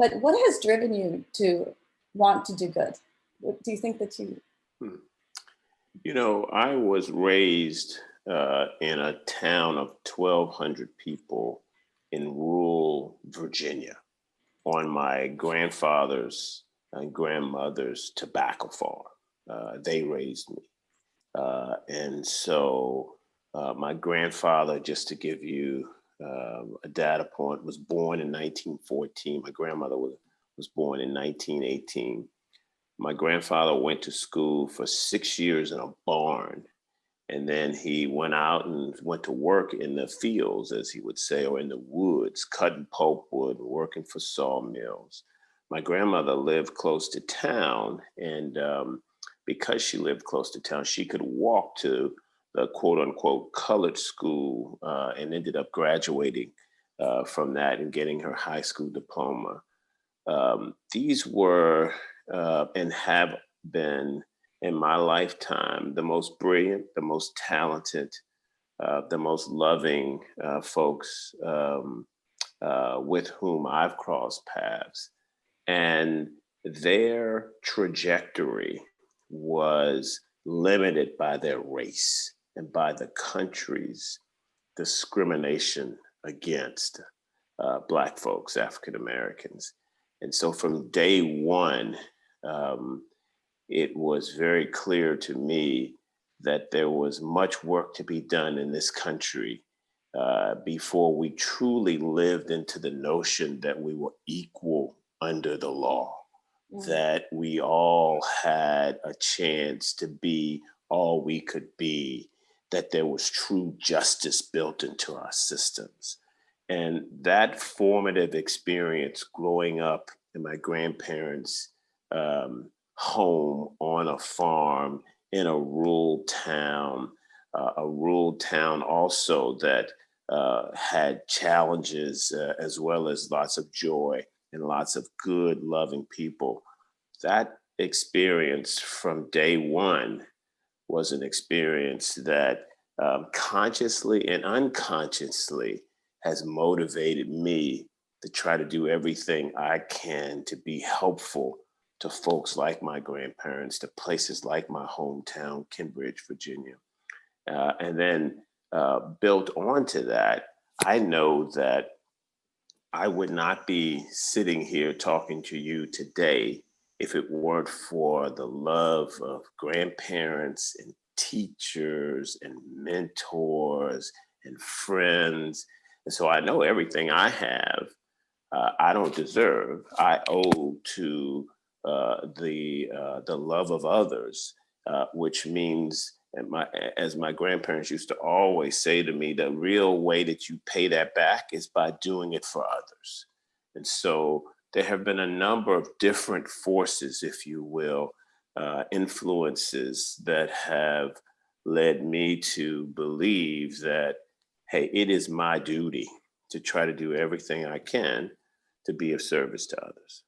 But what has driven you to want to do good? What do you think that you? You know, I was raised in a town of 1,200 people in rural Virginia on my grandfather's and grandmother's tobacco farm. They raised me. And so my grandfather, just to give you a data point, was born in 1914. My grandmother was born in 1918. My grandfather went to school for 6 years in a barn, and then he went out and went to work in the fields, as he would say, or in the woods, cutting pulpwood, working for sawmills. My grandmother lived close to town, and because she lived close to town, she could walk to the quote unquote colored school and ended up graduating from that and getting her high school diploma. These were and have been in my lifetime the most brilliant, the most talented, the most loving folks with whom I've crossed paths. And their trajectory was limited by their race and by the country's discrimination against Black folks, African Americans. And so from day one, it was very clear to me that there was much work to be done in this country before we truly lived into the notion that we were equal under the law, that we all had a chance to be all we could be, that there was true justice built into our systems. And that formative experience growing up in my grandparents' home on a farm in a rural town also that had challenges as well as lots of joy and lots of good, loving people. That experience from day one was an experience that consciously and unconsciously has motivated me to try to do everything I can to be helpful to folks like my grandparents, to places like my hometown, Cambridge, Virginia. And then built onto that, I know that I would not be sitting here talking to you today if it weren't for the love of grandparents and teachers and mentors and friends. And so I know everything I have, I don't deserve. I owe to the love of others, which means, as my grandparents used to always say to me, the real way that you pay that back is by doing it for others. And so there have been a number of different forces, if you will, influences that have led me to believe that, hey, it is my duty to try to do everything I can to be of service to others.